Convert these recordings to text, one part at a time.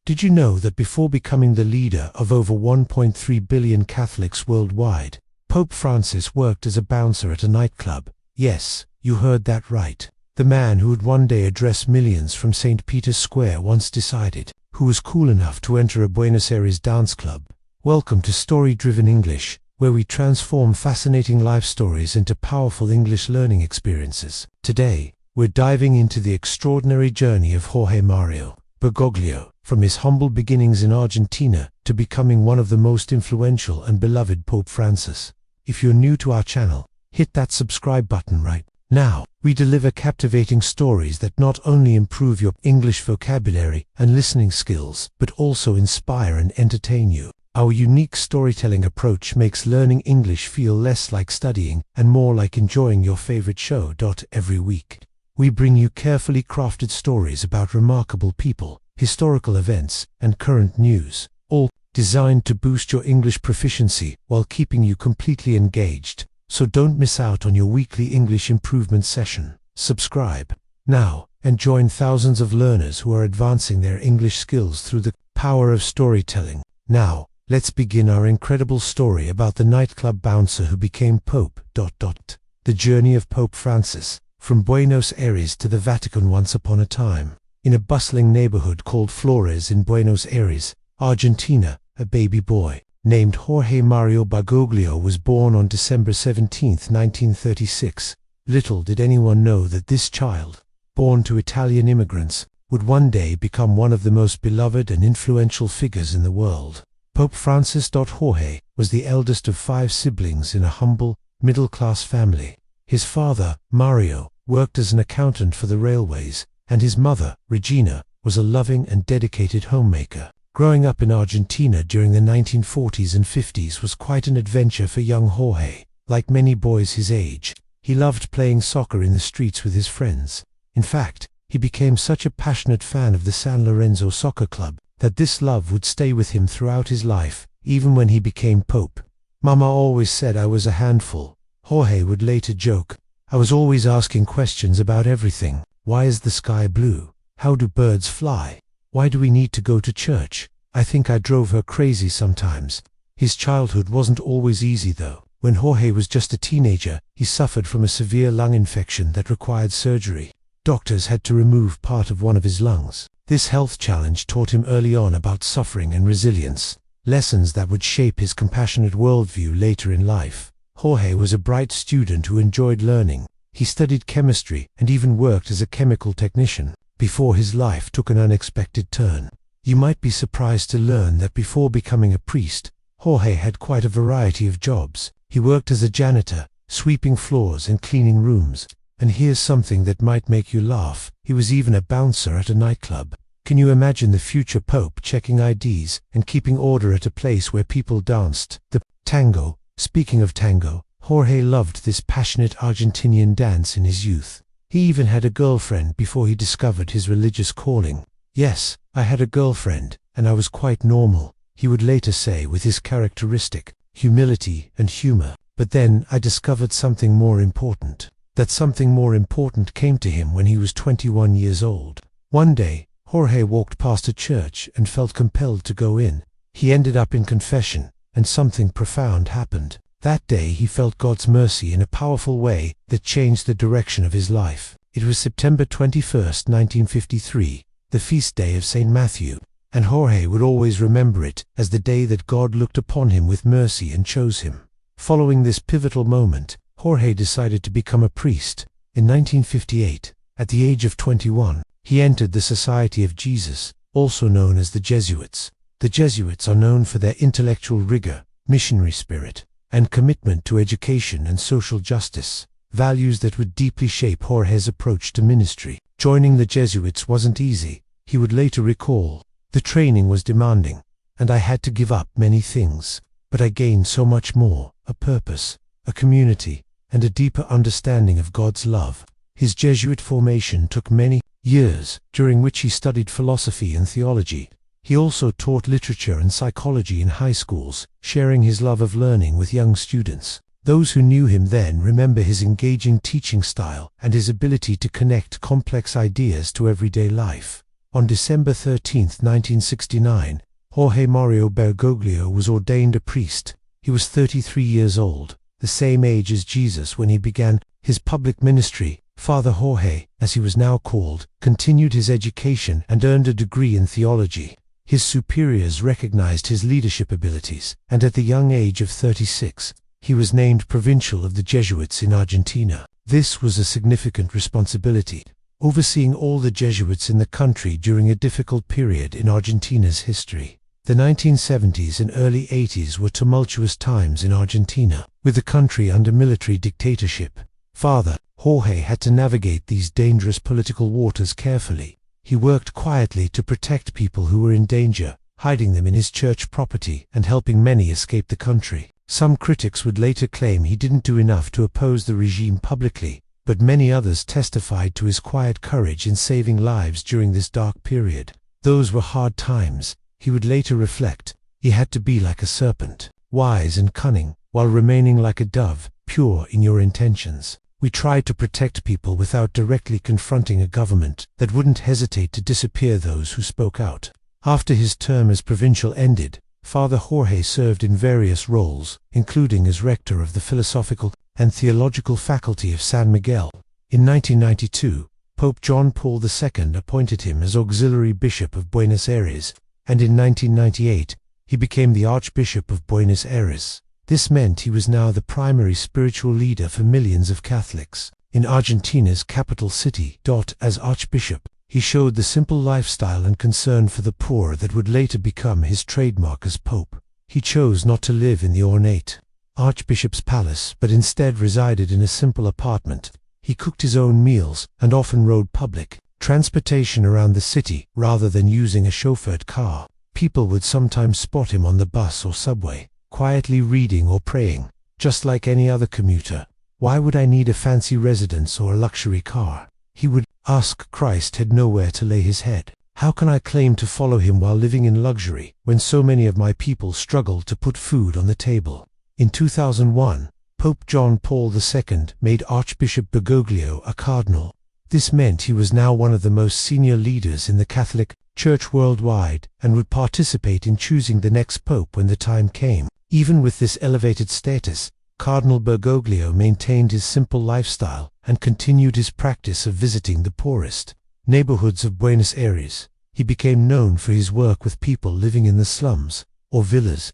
Did you know that before becoming the leader of over 1.3 billion Catholics worldwide, Pope Francis worked as a bouncer at a nightclub? Yes, you heard that right. The man who would one day address millions from St. Peter's Square once decided who was cool enough to enter a Buenos Aires dance club. Welcome to Story-Driven English, where we transform fascinating life stories into powerful English learning experiences. Today, we're diving into the extraordinary journey of Jorge Mario Bergoglio, from his humble beginnings in Argentina to becoming one of the most influential and beloved Pope Francis. If you're new to our channel, hit that subscribe button right now. We deliver captivating stories that not only improve your English vocabulary and listening skills, but also inspire and entertain you. Our unique storytelling approach makes learning English feel less like studying and more like enjoying your favorite show. Every week, we bring you carefully crafted stories about remarkable people, historical events, and current news, all designed to boost your English proficiency while keeping you completely engaged. So don't miss out on your weekly English improvement session. Subscribe now and join thousands of learners who are advancing their English skills through the power of storytelling. Now, let's begin our incredible story about the nightclub bouncer who became Pope. The journey of Pope Francis, from Buenos Aires to the Vatican. Once upon a time, in a bustling neighborhood called Flores in Buenos Aires, Argentina, a baby boy named Jorge Mario Bergoglio was born on December 17, 1936. Little did anyone know that this child, born to Italian immigrants, would one day become one of the most beloved and influential figures in the world. Pope Francis. Jorge was the eldest of 5 siblings in a humble, middle-class family. His father, Mario, worked as an accountant for the railways, and his mother, Regina, was a loving and dedicated homemaker. Growing up in Argentina during the 1940s and 50s was quite an adventure for young Jorge. Like many boys his age, he loved playing soccer in the streets with his friends. In fact, he became such a passionate fan of the San Lorenzo soccer club that this love would stay with him throughout his life, even when he became Pope. "Mama always said I was a handful," Jorge would later joke. "I was always asking questions about everything. Why is the sky blue? How do birds fly? Why do we need to go to church? I think I drove her crazy sometimes." His childhood wasn't always easy though. When Jorge was just a teenager, he suffered from a severe lung infection that required surgery. Doctors had to remove part of one of his lungs. This health challenge taught him early on about suffering and resilience, lessons that would shape his compassionate worldview later in life. Jorge was a bright student who enjoyed learning. He studied chemistry and even worked as a chemical technician, before his life took an unexpected turn. You might be surprised to learn that before becoming a priest, Jorge had quite a variety of jobs. He worked as a janitor, sweeping floors and cleaning rooms. And here's something that might make you laugh: he was even a bouncer at a nightclub. Can you imagine the future pope checking IDs and keeping order at a place where people danced the tango? Speaking of tango, Jorge loved this passionate Argentinian dance in his youth. He even had a girlfriend before he discovered his religious calling. "Yes, I had a girlfriend, and I was quite normal," he would later say with his characteristic humility and humor. "But then I discovered something more important." That something more important came to him when he was 21 years old. One day, Jorge walked past a church and felt compelled to go in. He ended up in confession, and something profound happened. That day he felt God's mercy in a powerful way that changed the direction of his life. It was September 21, 1953, the feast day of St. Matthew, and Jorge would always remember it as the day that God looked upon him with mercy and chose him. Following this pivotal moment, Jorge decided to become a priest. In 1958, at the age of 21, he entered the Society of Jesus, also known as the Jesuits. The Jesuits are known for their intellectual rigor, missionary spirit, and commitment to education and social justice, values that would deeply shape Jorge's approach to ministry. Joining the Jesuits wasn't easy, he would later recall. "The training was demanding, and I had to give up many things, but I gained so much more: a purpose, a community, and a deeper understanding of God's love." His Jesuit formation took many years, during which he studied philosophy and theology. He also taught literature and psychology in high schools, sharing his love of learning with young students. Those who knew him then remember his engaging teaching style and his ability to connect complex ideas to everyday life. On December 13, 1969, Jorge Mario Bergoglio was ordained a priest. He was 33 years old, the same age as Jesus when he began his public ministry. Father Jorge, as he was now called, continued his education and earned a degree in theology. His superiors recognized his leadership abilities, and at the young age of 36, he was named provincial of the Jesuits in Argentina. This was a significant responsibility, overseeing all the Jesuits in the country during a difficult period in Argentina's history. The 1970s and early 80s were tumultuous times in Argentina, with the country under military dictatorship. Father Jorge had to navigate these dangerous political waters carefully. He worked quietly to protect people who were in danger, hiding them in his church property and helping many escape the country. Some critics would later claim he didn't do enough to oppose the regime publicly, but many others testified to his quiet courage in saving lives during this dark period. Those were hard times, he would later reflect. He had to be like a serpent, wise and cunning, while remaining like a dove, pure in your intentions. We tried to protect people without directly confronting a government that wouldn't hesitate to disappear those who spoke out. After his term as provincial ended, Father Jorge served in various roles, including as rector of the philosophical and theological faculty of San Miguel. In 1992, Pope John Paul II appointed him as auxiliary bishop of Buenos Aires, and in 1998, he became the Archbishop of Buenos Aires. This meant he was now the primary spiritual leader for millions of Catholics. In Argentina's capital city, as Archbishop, he showed the simple lifestyle and concern for the poor that would later become his trademark as Pope. He chose not to live in the ornate Archbishop's palace, but instead resided in a simple apartment. He cooked his own meals and often rode public transportation around the city rather than using a chauffeured car. People would sometimes spot him on the bus or subway, quietly reading or praying, just like any other commuter. Why would I need a fancy residence or a luxury car? He would ask. Christ had nowhere to lay his head. How can I claim to follow him while living in luxury, when so many of my people struggle to put food on the table? In 2001, Pope John Paul II made Archbishop Bergoglio a cardinal. This meant he was now one of the most senior leaders in the Catholic Church worldwide and would participate in choosing the next pope when the time came. Even with this elevated status, Cardinal Bergoglio maintained his simple lifestyle and continued his practice of visiting the poorest neighborhoods of Buenos Aires. He became known for his work with people living in the slums, or villas,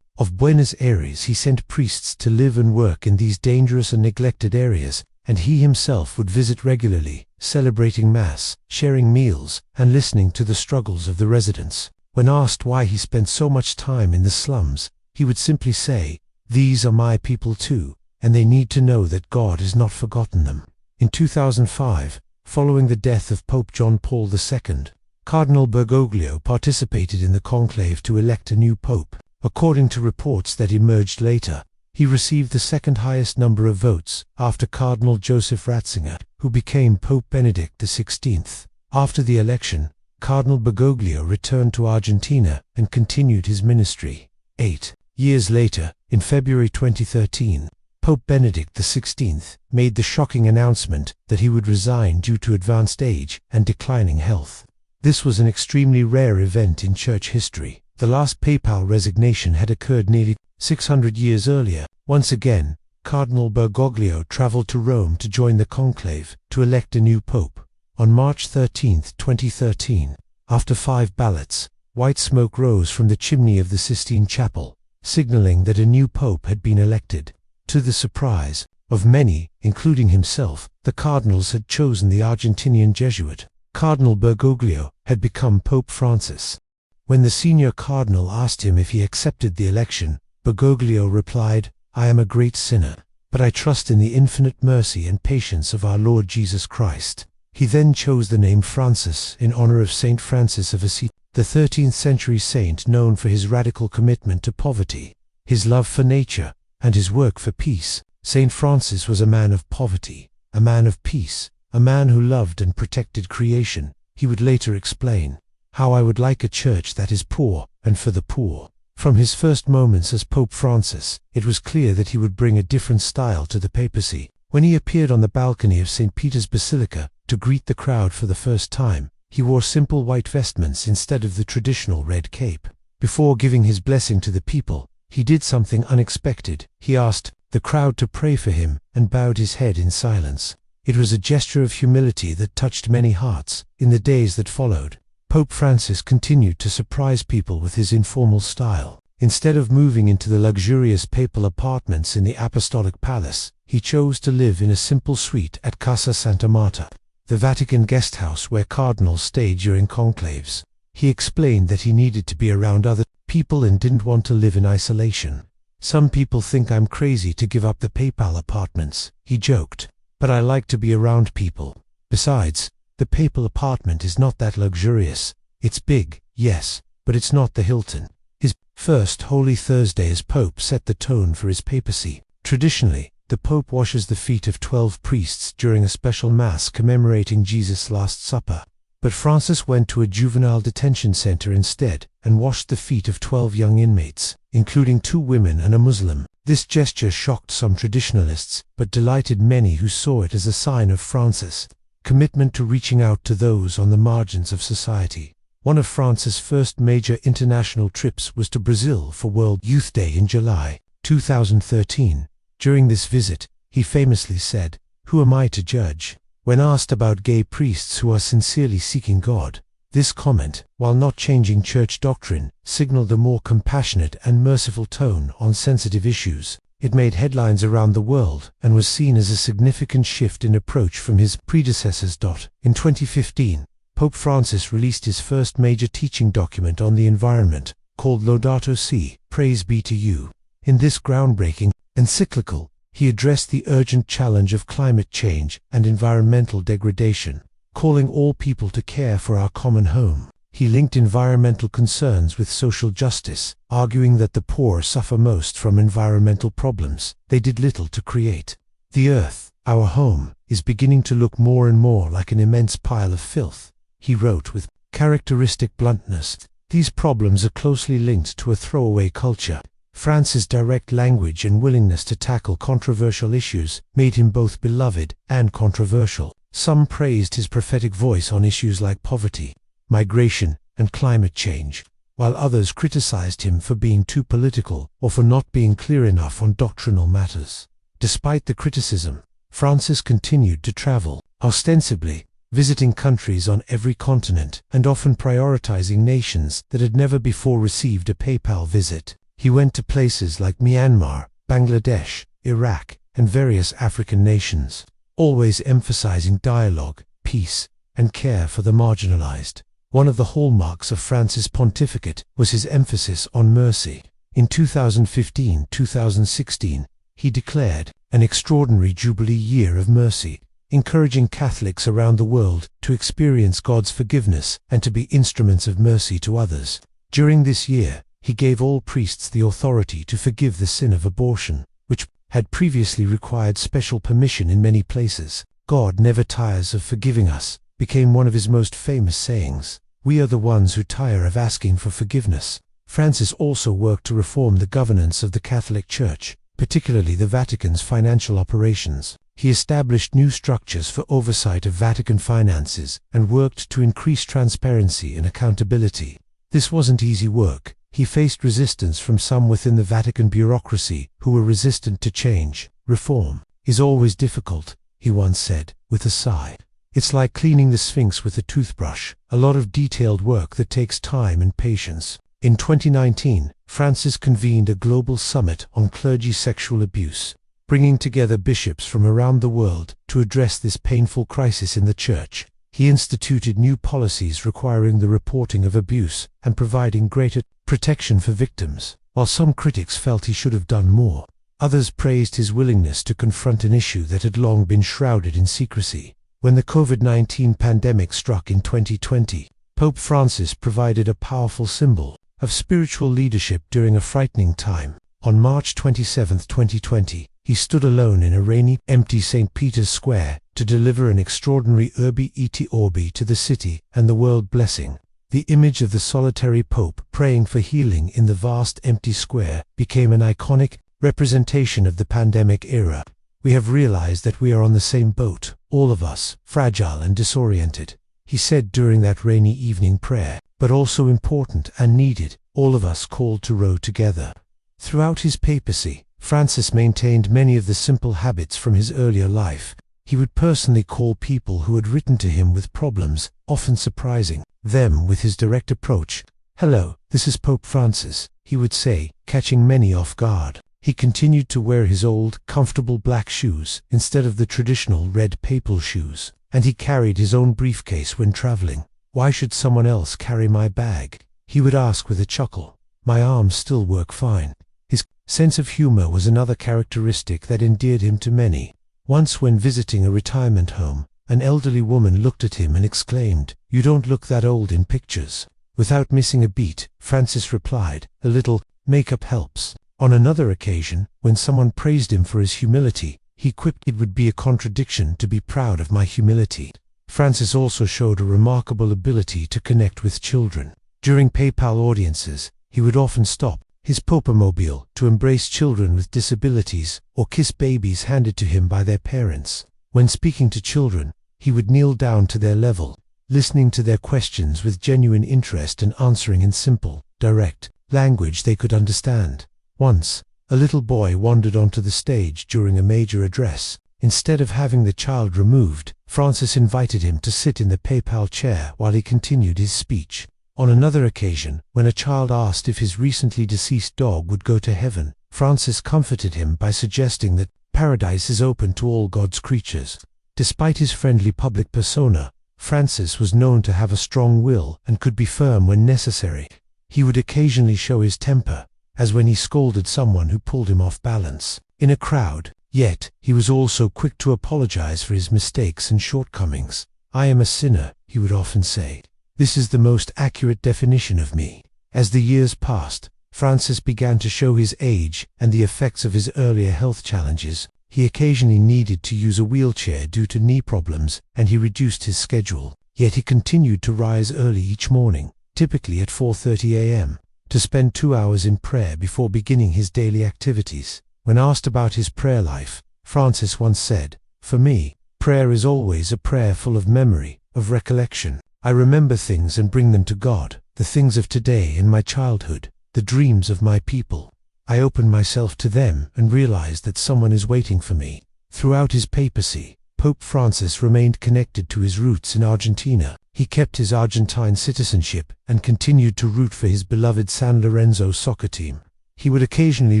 of Buenos Aires. He sent priests to live and work in these dangerous and neglected areas, and he himself would visit regularly, celebrating Mass, sharing meals, and listening to the struggles of the residents. When asked why he spent so much time in the slums, he would simply say, "These are my people too, and they need to know that God has not forgotten them." In 2005, following the death of Pope John Paul II, Cardinal Bergoglio participated in the conclave to elect a new pope. According to reports that emerged later, he received the second highest number of votes, after Cardinal Joseph Ratzinger, who became Pope Benedict XVI. After the election, Cardinal Bergoglio returned to Argentina and continued his ministry. 8 years later, in February 2013, Pope Benedict XVI made the shocking announcement that he would resign due to advanced age and declining health. This was an extremely rare event in church history. The last papal resignation had occurred nearly 600 years earlier. Once again, Cardinal Bergoglio traveled to Rome to join the conclave to elect a new pope. On March 13, 2013, after 5 ballots, white smoke rose from the chimney of the Sistine Chapel, signaling that a new pope had been elected. To the surprise of many, including himself, the cardinals had chosen the Argentinian Jesuit. Cardinal Bergoglio had become Pope Francis. When the senior cardinal asked him if he accepted the election, Bergoglio replied, "I am a great sinner, but I trust in the infinite mercy and patience of our Lord Jesus Christ." He then chose the name Francis in honor of Saint Francis of Assisi, the 13th century saint known for his radical commitment to poverty, his love for nature, and his work for peace. Saint Francis was a man of poverty, a man of peace, a man who loved and protected creation. He would later explain, "How I would like a church that is poor and for the poor." From his first moments as Pope Francis, it was clear that he would bring a different style to the papacy. When he appeared on the balcony of St. Peter's Basilica to greet the crowd for the first time, He wore simple white vestments instead of the traditional red cape. Before giving his blessing to the people, he did something unexpected. He asked the crowd to pray for him and bowed his head in silence. It was a gesture of humility that touched many hearts. In the days that followed, Pope Francis continued to surprise people with his informal style. Instead of moving into the luxurious papal apartments in the Apostolic Palace, he chose to live in a simple suite at Casa Santa Marta, the Vatican guest house where cardinals stayed during conclaves. He explained that he needed to be around other people and didn't want to live in isolation. "Some people think I'm crazy to give up the papal apartments," he joked, "but I like to be around people. Besides, the papal apartment is not that luxurious. It's big, yes, but it's not the Hilton." His first Holy Thursday as Pope set the tone for his papacy. Traditionally, the Pope washes the feet of 12 priests during a special Mass commemorating Jesus' Last Supper. But Francis went to a juvenile detention center instead and washed the feet of 12 young inmates, including 2 women and a Muslim. This gesture shocked some traditionalists, but delighted many who saw it as a sign of Francis' commitment to reaching out to those on the margins of society. One of Francis' first major international trips was to Brazil for World Youth Day in July 2013. During this visit, he famously said, "Who am I to judge?" When asked about gay priests who are sincerely seeking God, this comment, while not changing church doctrine, signaled a more compassionate and merciful tone on sensitive issues. It made headlines around the world and was seen as a significant shift in approach from his predecessors. In 2015, Pope Francis released his first major teaching document on the environment, called Laudato Si, Praise Be to You. In this groundbreaking encyclical, he addressed the urgent challenge of climate change and environmental degradation, calling all people to care for our common home. He linked environmental concerns with social justice, arguing that the poor suffer most from environmental problems they did little to create. "The earth, our home, is beginning to look more and more like an immense pile of filth," he wrote with characteristic bluntness. "These problems are closely linked to a throwaway culture." Francis' direct language and willingness to tackle controversial issues made him both beloved and controversial. Some praised his prophetic voice on issues like poverty, migration, and climate change, while others criticized him for being too political or for not being clear enough on doctrinal matters. Despite the criticism, Francis continued to travel, ostensibly visiting countries on every continent and often prioritizing nations that had never before received a papal visit. He went to places like Myanmar, Bangladesh, Iraq, and various African nations, always emphasizing dialogue, peace, and care for the marginalized. One of the hallmarks of Francis' pontificate was his emphasis on mercy. In 2015-2016, he declared an extraordinary Jubilee Year of Mercy, encouraging Catholics around the world to experience God's forgiveness and to be instruments of mercy to others. During this year, he gave all priests the authority to forgive the sin of abortion, which had previously required special permission in many places. "God never tires of forgiving us," became one of his most famous sayings. We are the ones who tire of asking for forgiveness. Francis also worked to reform the governance of the Catholic Church, particularly the Vatican's financial operations. He established new structures for oversight of Vatican finances and worked to increase transparency and accountability. This wasn't easy work. He faced resistance from some within the Vatican bureaucracy who were resistant to change. "Reform is always difficult," he once said, with a sigh. "It's like cleaning the Sphinx with a toothbrush, a lot of detailed work that takes time and patience." In 2019, Francis convened a global summit on clergy sexual abuse, bringing together bishops from around the world to address this painful crisis in the Church. He instituted new policies requiring the reporting of abuse and providing greater protection for victims. While some critics felt he should have done more, others praised his willingness to confront an issue that had long been shrouded in secrecy. When the COVID-19 pandemic struck in 2020, Pope Francis provided a powerful symbol of spiritual leadership during a frightening time. On March 27, 2020, he stood alone in a rainy, empty St. Peter's Square to deliver an extraordinary Urbi et Orbi to the city and the world blessing. The image of the solitary Pope praying for healing in the vast empty square became an iconic representation of the pandemic era. "We have realized that we are on the same boat, all of us, fragile and disoriented," he said during that rainy evening prayer, but also important and needed, all of us called to row together. Throughout his papacy, Francis maintained many of the simple habits from his earlier life. He would personally call people who had written to him with problems, often surprising them with his direct approach. "Hello, this is Pope Francis," he would say, catching many off guard. He continued to wear his old, comfortable black shoes instead of the traditional red papal shoes, and he carried his own briefcase when traveling. "Why should someone else carry my bag?" he would ask with a chuckle. "My arms still work fine." His sense of humor was another characteristic that endeared him to many. Once when visiting a retirement home, an elderly woman looked at him and exclaimed, "You don't look that old in pictures." Without missing a beat, Francis replied, "A little makeup helps." On another occasion, when someone praised him for his humility, he quipped, "It would be a contradiction to be proud of my humility." Francis also showed a remarkable ability to connect with children. During papal audiences, he would often stop his popomobile to embrace children with disabilities or kiss babies handed to him by their parents. When speaking to children, he would kneel down to their level, listening to their questions with genuine interest and answering in simple, direct language they could understand. Once, a little boy wandered onto the stage during a major address. Instead of having the child removed, Francis invited him to sit in the papal chair while he continued his speech. On another occasion, when a child asked if his recently deceased dog would go to heaven, Francis comforted him by suggesting that paradise is open to all God's creatures. Despite his friendly public persona, Francis was known to have a strong will and could be firm when necessary. He would occasionally show his temper, as when he scolded someone who pulled him off balance in a crowd. Yet, he was also quick to apologize for his mistakes and shortcomings. "I am a sinner," he would often say. "This is the most accurate definition of me." As the years passed, Francis began to show his age and the effects of his earlier health challenges. He occasionally needed to use a wheelchair due to knee problems, and he reduced his schedule. Yet he continued to rise early each morning, typically at 4:30 a.m., to spend 2 hours in prayer before beginning his daily activities. When asked about his prayer life, Francis once said, "For me, prayer is always a prayer full of memory, of recollection. I remember things and bring them to God, the things of today and my childhood, the dreams of my people. I open myself to them and realize that someone is waiting for me." Throughout his papacy, Pope Francis remained connected to his roots in Argentina. He kept his Argentine citizenship and continued to root for his beloved San Lorenzo soccer team. He would occasionally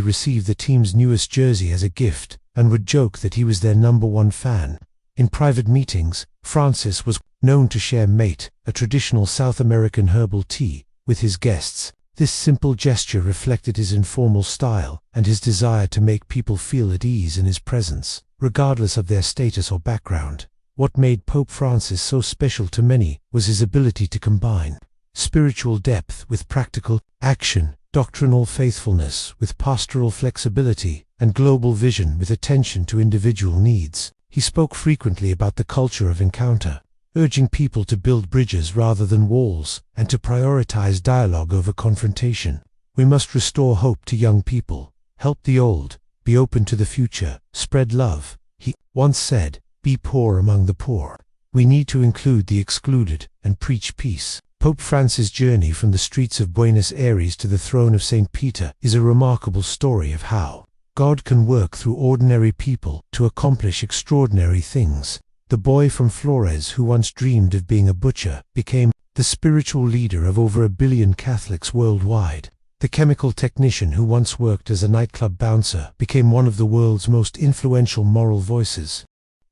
receive the team's newest jersey as a gift and would joke that he was their #1 fan. In private meetings, Francis was known to share mate, a traditional South American herbal tea, with his guests. This simple gesture reflected his informal style and his desire to make people feel at ease in his presence, regardless of their status or background. What made Pope Francis so special to many was his ability to combine spiritual depth with practical action, doctrinal faithfulness with pastoral flexibility, and global vision with attention to individual needs. He spoke frequently about the culture of encounter, urging people to build bridges rather than walls and to prioritize dialogue over confrontation. "We must restore hope to young people, help the old, be open to the future, spread love," he once said. "Be poor among the poor. We need to include the excluded and preach peace." Pope Francis' journey from the streets of Buenos Aires to the throne of St. Peter is a remarkable story of how God can work through ordinary people to accomplish extraordinary things. The boy from Flores who once dreamed of being a butcher became the spiritual leader of over 1 billion Catholics worldwide. The chemical technician who once worked as a nightclub bouncer became one of the world's most influential moral voices.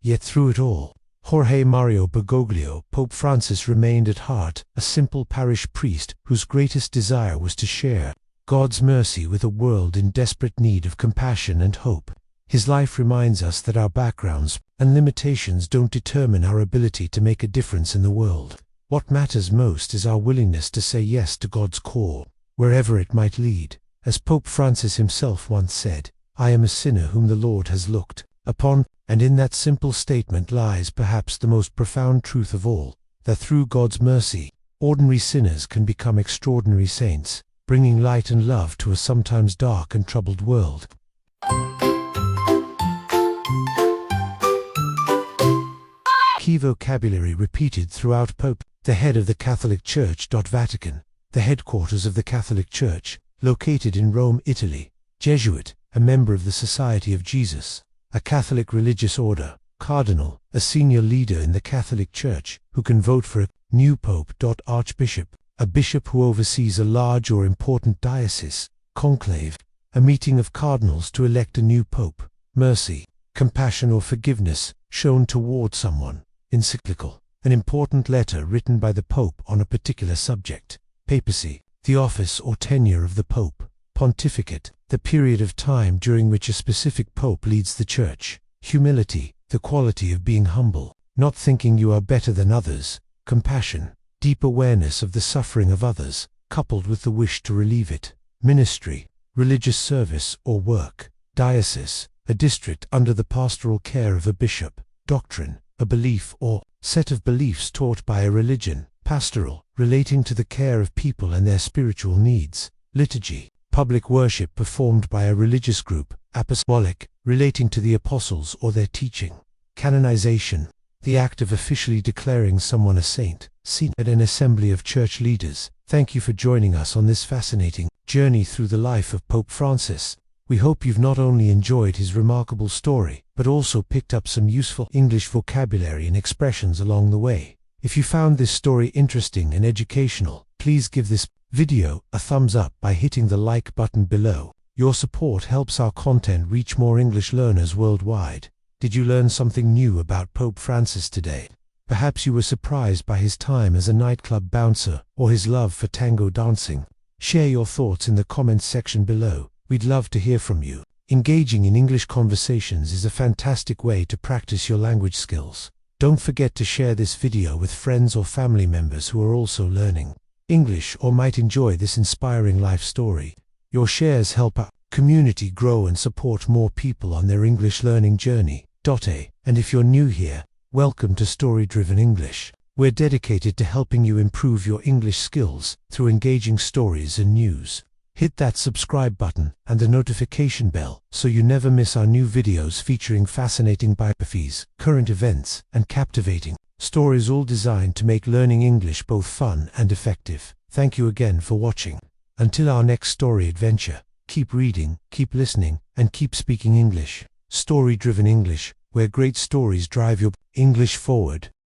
Yet through it all, Jorge Mario Bergoglio, Pope Francis remained at heart a simple parish priest whose greatest desire was to share God's mercy with a world in desperate need of compassion and hope. His life reminds us that our backgrounds and limitations don't determine our ability to make a difference in the world. What matters most is our willingness to say yes to God's call, wherever it might lead. As Pope Francis himself once said, "I am a sinner whom the Lord has looked upon," and in that simple statement lies perhaps the most profound truth of all, that through God's mercy, ordinary sinners can become extraordinary saints, bringing light and love to a sometimes dark and troubled world. Key vocabulary repeated throughout Pope the head of the Catholic Church. Vatican, the headquarters of the Catholic Church, located in Rome, Italy. Jesuit, a member of the Society of Jesus, a Catholic religious order. Cardinal, a senior leader in the Catholic Church, who can vote for a new pope. Archbishop, a bishop who oversees a large or important diocese. Conclave, a meeting of cardinals to elect a new pope. Mercy, compassion or forgiveness shown toward someone. Encyclical, an important letter written by the pope on a particular subject. Papacy, the office or tenure of the pope. Pontificate, the period of time during which a specific pope leads the church. Humility, the quality of being humble, not thinking you are better than others. Compassion, deep awareness of the suffering of others, coupled with the wish to relieve it. Ministry, religious service or work. Diocese, a district under the pastoral care of a bishop. Doctrine, a belief or set of beliefs taught by a religion. Pastoral, relating to the care of people and their spiritual needs. Liturgy, public worship performed by a religious group. Apostolic, relating to the apostles or their teaching. Canonization, the act of officially declaring someone a saint. Seen at an assembly of church leaders. Thank you for joining us on this fascinating journey through the life of Pope Francis. We hope you've not only enjoyed his remarkable story, but also picked up some useful English vocabulary and expressions along the way. If you found this story interesting and educational, please give this video a thumbs up by hitting the like button below. Your support helps our content reach more English learners worldwide. Did you learn something new about Pope Francis today? Perhaps you were surprised by his time as a nightclub bouncer or his love for tango dancing. Share your thoughts in the comments section below. We'd love to hear from you. Engaging in English conversations is a fantastic way to practice your language skills. Don't forget to share this video with friends or family members who are also learning English or might enjoy this inspiring life story. Your shares help our community grow and support more people on their English learning journey. And if you're new here, welcome to Story Driven English. We're dedicated to helping you improve your English skills through engaging stories and news. Hit that subscribe button and the notification bell so you never miss our new videos featuring fascinating biographies, current events, and captivating stories, all designed to make learning English both fun and effective. Thank you again for watching. Until our next story adventure, keep reading, keep listening, and keep speaking English. Story Driven English, where great stories drive your English forward.